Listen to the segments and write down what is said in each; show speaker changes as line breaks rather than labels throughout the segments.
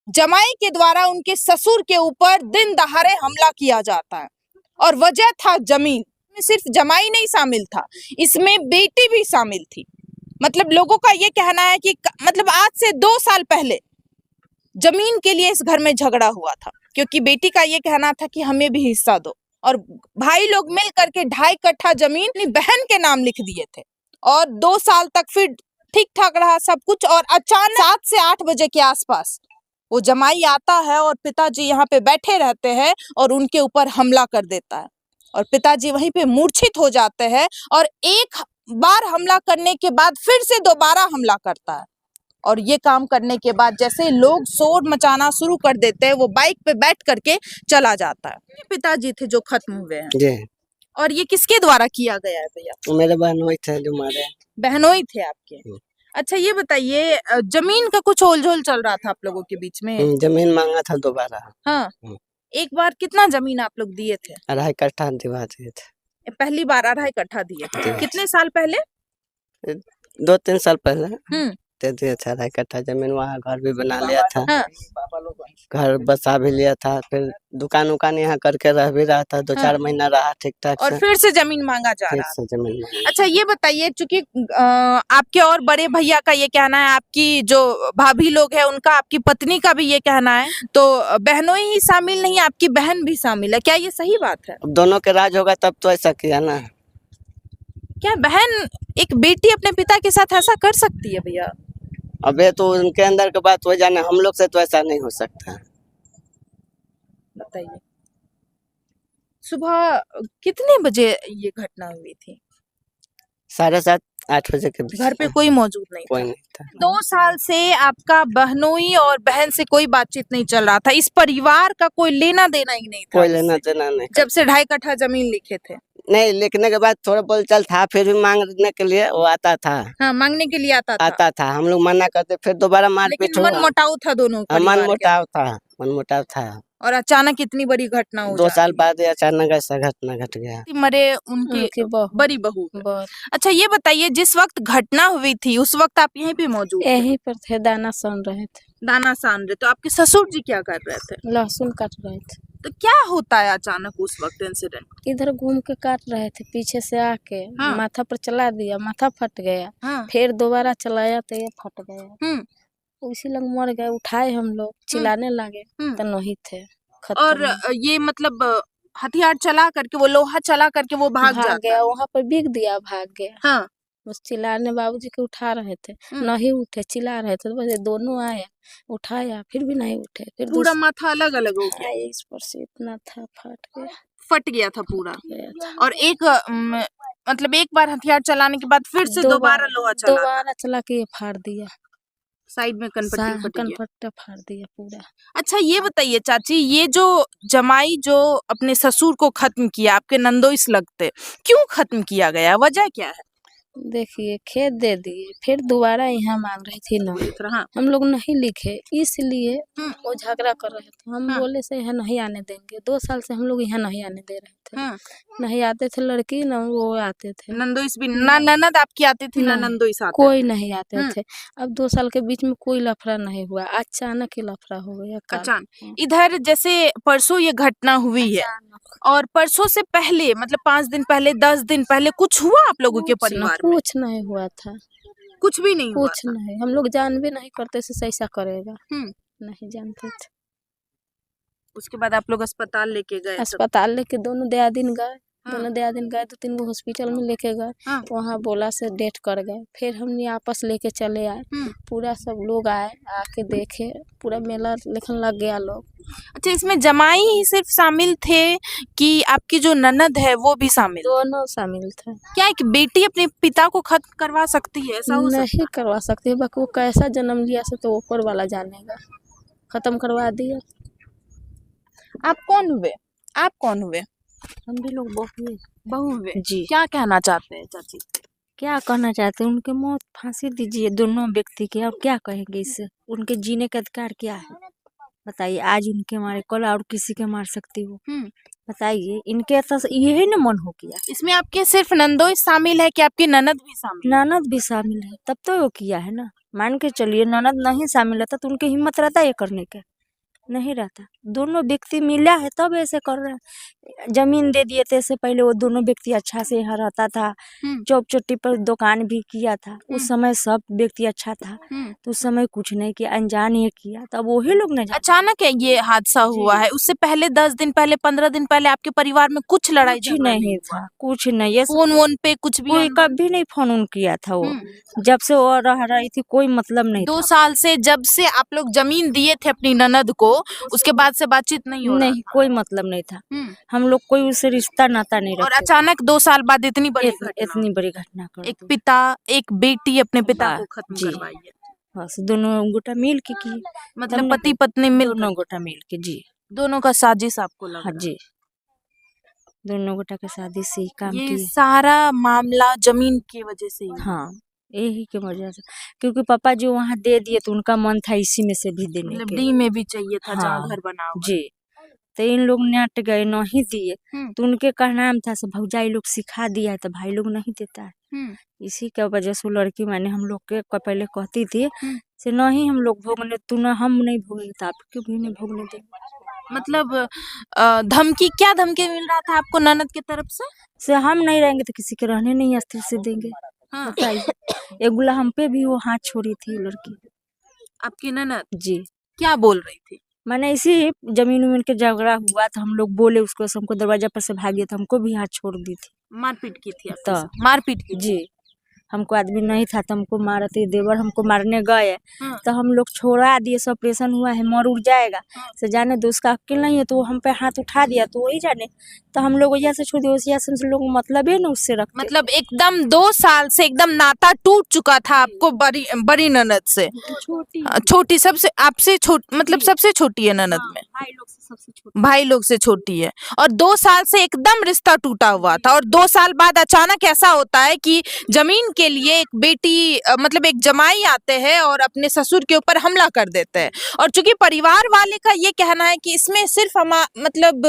जमाई के द्वारा उनके ससुर के ऊपर दिन दहाड़े हमला किया जाता है और वजह था जमीन। सिर्फ जमाई नहीं शामिल था, इसमें बेटी भी शामिल थी। मतलब लोगों का ये कहना है कि मतलब आज से 2 साल पहले जमीन के लिए इस घर में झगड़ा हुआ था, क्योंकि बेटी का ये कहना था कि हमें भी हिस्सा दो, और भाई लोग मिल करके 2.5 कट्ठा जमीन अपनी बहन के नाम लिख दिए थे। और 2 साल तक फिर ठीक ठाक रहा सब कुछ, और अचानक 7 से 8 बजे के आसपास वो जमाई आता है और पिताजी यहाँ पे बैठे रहते हैं और उनके ऊपर हमला कर देता है, और पिताजी वहीं पे मूर्छित हो जाते हैं। और एक बार हमला करने के बाद फिर से दोबारा हमला करता है, और ये काम करने के बाद जैसे लोग शोर मचाना शुरू कर देते हैं, वो बाइक पे बैठ करके चला जाता है। ये पिताजी थे जो खत्म हुए हैं
जी।
और ये किसके द्वारा किया गया है भैया?
मेरे बहनोई थे जो मारे।
बहनोई थे आपके? अच्छा ये बताइए, जमीन का कुछ ओलझोल चल रहा था आप लोगों के बीच में?
जमीन मांगा था दोबारा।
हाँ, एक बार कितना जमीन आप लोग दिए थे?
2.5 कट्ठा दिवा दिए थे।
पहली बार 2.5 कट्ठा दिए थे। कितने साल पहले?
2-3 साल पहले
दे
दिए थे 2.5 कट्ठा जमीन। वहाँ घर भी बना लिया था।
हाँ।
घर बसा भी लिया था, फिर दुकान उकान यहाँ करके रह भी रहा था। 2-4 महीना रहा ठीक ठाक
और फिर से जमीन मांगा जा
फिर
रहा
से जमीन मांगा।
अच्छा ये बताइए, चूंकि आपके और बड़े भैया का ये कहना है, आपकी जो भाभी लोग है उनका, आपकी पत्नी का भी ये कहना है, तो बहनों ही शामिल नहीं, आपकी बहन भी शामिल है, क्या ये सही बात है?
अब दोनों के राज होगा तब तो ऐसा किया ना।
क्या बहन, एक बेटी अपने पिता के साथ ऐसा कर सकती है भैया?
अब ये तो उनके अंदर की बात हो जाने, हम लोग से तो ऐसा नहीं हो सकता।
बताइए, सुबह कितने बजे ये घटना हुई थी?
7:30-8 बजे के बीच।
घर पे कोई मौजूद नहीं
कोई
था?
नहीं था।
2 साल से आपका बहनोई और बहन से कोई बातचीत नहीं चल रहा था, इस परिवार का कोई लेना देना ही नहीं था
कोई लेना देना नहीं।
जब से 2.5 कट्ठा जमीन लिखे थे?
नहीं, लिखने के बाद थोड़ा बोलचाल था, फिर भी मांगने के लिए वो आता था।
हाँ, मांगने के लिए आता
था। हम लोग मना करते, फिर दोबारा मारपीट
लेकिन
हुआ।
मन मुटाव था दोनों
मन
परिवार के।
मुटाव था।
और अचानक इतनी बड़ी घटना हो
2 साल
जाती है।
बाद अचानक ऐसा घटना घट गया।
मरे उनकी बड़ी बहू। अच्छा ये बताइए, जिस वक्त घटना हुई थी उस वक्त आप यहीं पे मौजूद थे?
यहीं पर थे, दाना सान रहे थे।
दाना सान रहे, तो आपके ससुर जी क्या कर रहे थे?
लहसुन काट रहे थे।
तो क्या होता है अचानक उस वक्त इंसिडेंट?
इधर घूम के काट रहे थे, पीछे से आके माथा पर चला दिया, माथा फट गया। फिर दोबारा चलाया तो ये फट गया। उसी लग मर गए। उठाए हम लोग, चिल्लाने लगे तो नहीं थे।
और ये मतलब हथियार चला करके, वो लोहा चला करके वो भाग
गया, वहाँ पर बिक दिया, भाग गया।
हाँ।
बस चिल्लाने, बाबूजी के उठा रहे थे, नहीं उठे, चिल्ला रहे थे, तो बस दोनों आया, उठाया, फिर भी नहीं उठे। फिर
पूरा माथा अलग अलग हो गया,
इस पर से इतना था,
फट गया था पूरा। और एक मतलब एक बार हथियार चलाने के बाद फिर से दोबारा लोहा
चला के फाड़ दिया,
साइड में
कनपट्टा फाड़ दिया पूरा।
अच्छा ये बताइए चाची, ये जो जमाई जो अपने ससुर को खत्म किया, आपके नंदोइस लगते, क्यों खत्म किया गया, वजह क्या है?
देखिए, खेत दे दिए, फिर दोबारा यहाँ मांग रही थी ना। हाँ। हम लोग नहीं लिखे, इसलिए वो झगड़ा कर रहे थे। हम बोले से यहाँ नहीं आने देंगे। 2 साल से हम लोग यहाँ नहीं आने दे रहे थे। नहीं आते थे लड़की, ना वो आते थे।
नंदोइस भी ना, ननद आपकी आती थी ना नंदोइस आते
कोई नहीं आते थे। अब 2 साल के बीच में कोई लफड़ा नहीं हुआ, अचानक ही लफड़ा हो गया।
अचानक इधर जैसे परसों ये घटना हुई है, और परसों से पहले मतलब 5 दिन पहले, 10 दिन पहले कुछ हुआ आप लोगों के परिवार में?
कुछ नहीं हुआ था,
कुछ भी नहीं हुआ।
कुछ नहीं, हम लोग जान भी नहीं करते से ऐसा करेगा, नहीं जानते थे।
उसके बाद आप लोग अस्पताल लेके गए?
अस्पताल लेके दोनों दियादिन गए, दोनों दियादिन गए, 2-3 गो हॉस्पिटल में लेके गए। वहाँ बोला से डेथ कर गए। फिर हमने आपस लेके चले आए, पूरा सब लोग आए, आके देखे, पूरा मेला लेखन लग गया लोग।
अच्छा, इसमें जमाई ही सिर्फ शामिल थे कि आपकी जो ननद है वो भी शामिल?
दोनों शामिल थे।
क्या एक बेटी अपने पिता को खत्म करवा सकती है? ऐसा हो
नहीं करवा सकती है, बाकी वो कैसा जन्म लिया से तो ऊपर वाला जानेगा। खत्म करवा दिया।
आप कौन हुए? आप कौन हुए?
हम भी लोग
बहू हुए
जी।
क्या कहना चाहते हैं चाची?
क्या कहना चाहते हैं, उनके मौत फांसी दीजिए दोनों व्यक्ति के। और क्या कहेंगे इससे? उनके जीने का अधिकार क्या है बताइए? आज उनके मारे, कल और किसी के मार सकती हो, बताइए? इनके तो यही न मन हो किया।
इसमें आपके सिर्फ नंदोई शामिल है कि आपकी ननद भी शामिल?
ननद भी शामिल है, तब तो वो किया है ना। मान के चलिए ननद नहीं शामिल रहता तो उनकी हिम्मत रहता ये करने का।
नहीं रहता। दोनों व्यक्ति मिला है तब ऐसे कर रहे हैं। जमीन दे दिए थे, इससे पहले वो दोनों व्यक्ति अच्छा से यहाँ रहता था, चौक चोटी पर दुकान भी किया था। उस समय सब व्यक्ति अच्छा था, तो उस समय कुछ नहीं किया, अनजान ये किया, तब वही लोग न जाने।
अचानक है ये हादसा हुआ है, उससे पहले 10 दिन पहले 15 दिन पहले आपके परिवार में कुछ लड़ाई
कुछ
झगड़ा
नहीं
हुआ?
था, कुछ नहीं। ये
फोन वोन पे कुछ भी
कोई
अनबन?
कभी नहीं फोन उन किया था वो। जब से वो रह रही थी कोई मतलब नहीं
2
था।
साल से जब से आप लोग जमीन दिए थे अपनी ननद को, उसके बाद से बातचीत नहीं हो रहा
नहीं, कोई मतलब नहीं था।
हम्म।
हम लोग कोई उससे रिश्ता नाता नहीं
और
रखते।
अचानक 2 साल बाद इतनी बड़ी घटना,
इतनी बड़ी घटना कर
एक
दी।
पिता एक बेटी अपने पिता
बा-
को खत्म
जी।
करवाई है।
बस दोनों गोटा मिल के किए,
मतलब
हमने
पति पत्नी मिल
दोनों गोटा मिल के। जी
दोनों का साजिश आपको लग
हाँ
रहा
जी, दोनों गोटा के शादी से ही काम
है? ये
की।
सारा मामला जमीन की वजह से ही हुआ।
हाँ, यही की वजह से, क्योंकि पापा जो वहाँ दे दिए तो उनका मन था इसी में से भी देने
मतलब
के।
डी में भी चाहिए था जहाँ
हाँ
घर बना हुआ।
जी, तो इन लोग नट गए, नहीं दिए।
हम्म।
तो उनके कहना था से भौजाई लोग सिखा दिया है, तो भाई लोग नहीं देता है।
हम्म।
इसी के वजह से वो लड़की मैंने हम लोग के पहले कहती थी
हम्म।
से नहीं हम लोग भोगने, तू ना हम नहीं भोगेंगे तो आप क्यों भी नहीं भोगने देंगे।
मतलब धमकी, क्या धमकी मिल रहा था आपको ननद की तरफ से?
हम नहीं रहेंगे तो किसी के रहने नहीं स्थिर से देंगे।
हाँ।
बताइए, एक गुला हम पे भी वो हाथ छोड़ी थी वो लड़की।
आपकी ननद
जी,
क्या बोल रही थी?
मैंने इसी जमीन उमीन के झगड़ा हुआ तो हम लोग बोले उसको, हमको दरवाजा पर से भागे तो हमको भी हाथ छोड़ दी थी।
मारपीट की थी आपके
तो
साथ? मारपीट की थी?
जी, हमको आदमी नहीं था तो हमको मारते, देवर हमको मारने गए
हाँ।
तो हम लोग छोड़ा दिए। सब ऑपरेशन हुआ है, मर उड़ जाएगा से जाने दो, उसका अक्ल नहीं है तो वो हम पे हाथ उठा दिया तो वही जाने। तो हम लोग वजह से छोड़ दिए, उस से हम लोग मतलब है ना उससे रखते।
मतलब एकदम 2 साल से एकदम नाता टूट चुका था आपको बड़ी बड़ी ननद से।
छोटी
छोटी सबसे आपसे मतलब सबसे छोटी है ननद में?
भाई लोग से सबसे छोटी।
भाई लोग से छोटी है। और 2 साल से एकदम रिश्ता टूटा हुआ था, और 2 साल बाद अचानक ऐसा होता है कि जमीन के लिए एक बेटी मतलब एक जमाई आते हैं और अपने ससुर के ऊपर हमला कर देते हैं। और चूंकि परिवार वाले का ये कहना है कि इसमें सिर्फ हम मतलब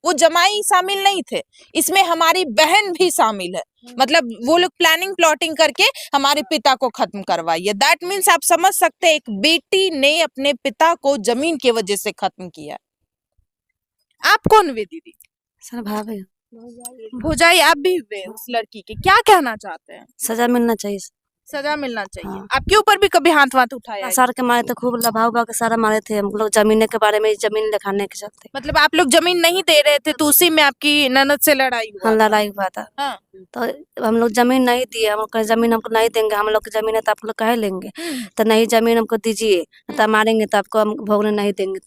वो जमाई शामिल नहीं थे, इसमें हमारी बहन भी शामिल है। मतलब वो लोग प्लानिंग प्लॉटिंग करके हमारे पिता को खत्म करवाई है। दैट मीन्स आप समझ सकते हैं एक बेटी ने अपने पिता को जमीन की वजह से खत्म किया। आप कौन हुए दीदी?
सर भाभी,
भौजाई आप भी हुए उस लड़की के, क्या कहना चाहते हैं?
सजा मिलना चाहिए।
सजा मिलना चाहिए।
हाँ।
आपके ऊपर भी कभी हाथ वाथ उठाया है?
सर के मारे तो खूब लभाव के सारा मारे थे हम लोग, जमीन के बारे में, जमीन दिखाने के चलते।
मतलब आप लोग जमीन नहीं दे रहे थे तो उसी में आपकी ननद से लड़ाई हुआ?
हाँ, लड़ाई हुआ था।
हाँ।
तो हम लोग जमीन नहीं दिए, हम लोग जमीन हमको नहीं देंगे, हम लोग की जमीन है तो आप लोग कहे लेंगे। तो नहीं, जमीन हमको दीजिए, तो मारेंगे तो आपको हम भोगने नहीं देंगे।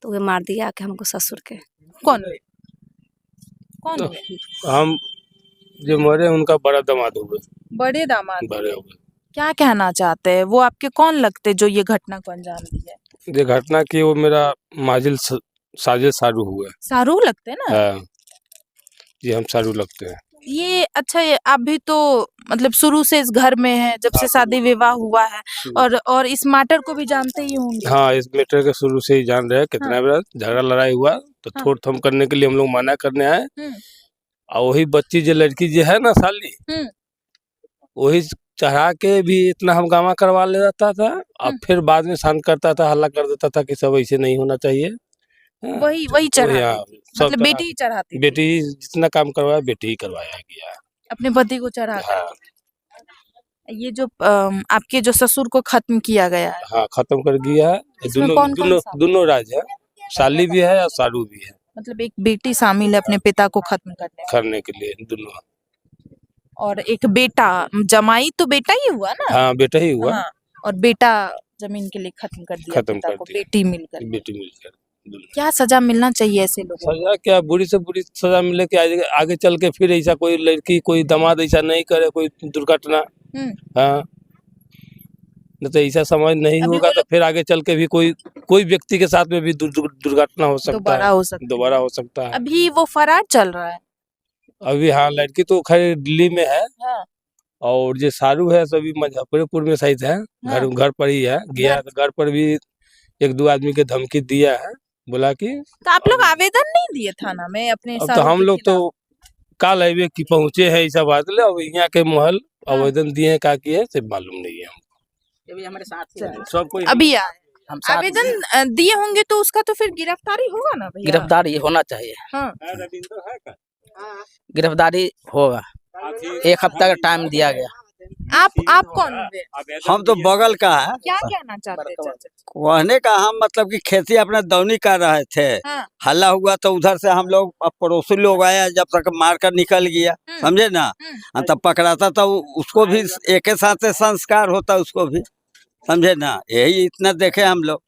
तो वे मार दिया आके हमको ससुर के।
कौन हुए? कौन हुए?
हम जो मरे उनका बड़ा दामाद हुए,
बड़े दामाद।
बड़े हुए।
क्या कहना चाहते हैं? वो आपके कौन लगते जो ये घटना को अंजाम दिया?
ये घटना की वो मेरा माजिल साजिद सारू हुआ।
शाहरुख लगते हैं ना?
हाँ जी, हम सारू लगते हैं।
ये अच्छा, ये आप भी तो मतलब शुरू से इस घर में है, जब से शादी विवाह हुआ है, और इस मैटर को भी जानते ही होंगे।
हाँ, इस मैटर के शुरू से ही जान रहे हैं। कितना बार झगड़ा लड़ाई हुआ तो
हाँ।
थोड़ थम करने के लिए हम लोग मना करने आए, और वही बच्ची जो लड़की जो है ना साली, वही चढ़ा के भी इतना हंगामा करवा ले जाता था, और फिर बाद में शांत करता था, हल्ला कर देता था कि सब ऐसे नहीं होना चाहिए। हाँ,
वही चढ़ाती
हाँ,
थी।
सब
मतलब बेटी ही चढ़ाती थी।
बेटी ही जितना काम करवाया बेटी ही करवाया गया।
अपने पति को चढ़ा कर।
हाँ
ये जो आपके जो ससुर को खत्म किया गया है,
हाँ, खत्म कर दिया है।
इसमें
दोनों
कौन-कौन
दोनों
शामिल?
दोनों राज है, साली भी है और सारू भी है,
मतलब एक बेटी शामिल है अपने पिता को खत्म करने में,
करने के लिए दोनों।
और एक बेटा, जमाई तो बेटा ही हुआ ना?
हाँ, बेटा ही हुआ।
हाँ, और बेटा जमीन के लिए खत्म कर दिया
खत्म
पिता
कर
को,
दिया।
बेटी मिलकर।
बेटी मिलकर दोनों।
क्या सजा मिलना चाहिए ऐसे लोगों को?
सजा क्या, बुरी से बुरी सजा मिले कि आगे चल के फिर ऐसा कोई लड़की कोई दामाद ऐसा नहीं करे, कोई दुर्घटना। हाँ, नहीं तो ऐसा समझ नहीं
अभी
होगा
वो
तो फिर आगे चल के भी कोई व्यक्ति के साथ में भी दुर्घटना हो सकता
दोबारा
है,
हो सकता है।
दोबारा हो सकता है।
अभी वो फरार चल रहा है।
अभी हाँ, लड़की तो खैर दिल्ली में है,
हाँ।
और जो सारू है सभी मुजफ्फरपुर में शायद है। घर पर ही है, गया है तो घर पर भी 1-2 आदमी के धमकी दिया है, बोला कि।
तो आप लोग आवेदन नहीं दिए थाना में अपने
अब तो
सारों
हम
के
लोग
खिलाफ?
तो काल हाईवे की पहुंचे हैं ऐसा बात ले, अब यहाँ के महल आवेदन दिए हैं, का किए से मालूम नहीं है हमको।
अभी हमारे साथ
सब कोई
अभी आए।
हम साथ
आवेदन दिए होंगे तो उसका तो फिर गिरफ्तारी होगा ना भैया।
गिरफ्तारी होना चाहिए,
हाँ।
गिरफ्तारी होगा। 1 हफ्ता का टाइम दिया गया।
आप कौन हुए?
हम तो बगल का है।
क्या कहना चाहते हैं चाचा?
कहने का हम मतलब कि खेती अपना दौनी कर रहे थे,
हाँ।
हल्ला हुआ तो उधर से हम लोग पड़ोसी लोग आया, जब तक मारकर निकल गया, समझे ना, तब पकड़ाता तो उसको भी एक के साथ से संस्कार होता, उसको भी, समझे ना, यही इतना देखे हम लोग।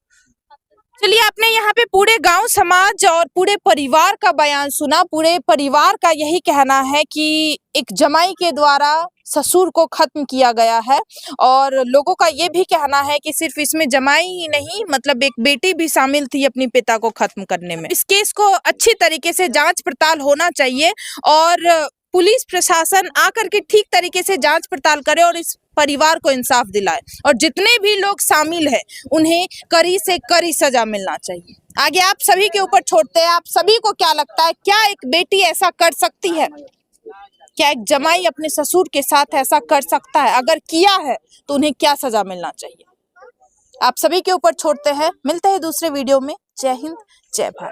चलिए, आपने यहाँ पे पूरे गांव समाज और पूरे परिवार का बयान सुना। पूरे परिवार का यही कहना है कि एक जमाई के द्वारा ससुर को खत्म किया गया है, और लोगों का ये भी कहना है कि सिर्फ इसमें जमाई ही नहीं, मतलब एक बेटी भी शामिल थी अपनी पिता को खत्म करने में। इस केस को अच्छी तरीके से जांच पड़ताल होना चाहिए और पुलिस प्रशासन आकर के ठीक तरीके से जांच पड़ताल करे और इस परिवार को इंसाफ दिलाए, और जितने भी लोग शामिल हैं उन्हें कड़ी से कड़ी सजा मिलना चाहिए। आगे आप सभी के ऊपर छोड़ते हैं, आप सभी को क्या लगता है, क्या एक बेटी ऐसा कर सकती है? क्या एक जमाई अपने ससुर के साथ ऐसा कर सकता है? अगर किया है तो उन्हें क्या सजा मिलना चाहिए? आप सभी के ऊपर छोड़ते हैं। मिलते हैं दूसरे वीडियो में। जय हिंद, जय भारत।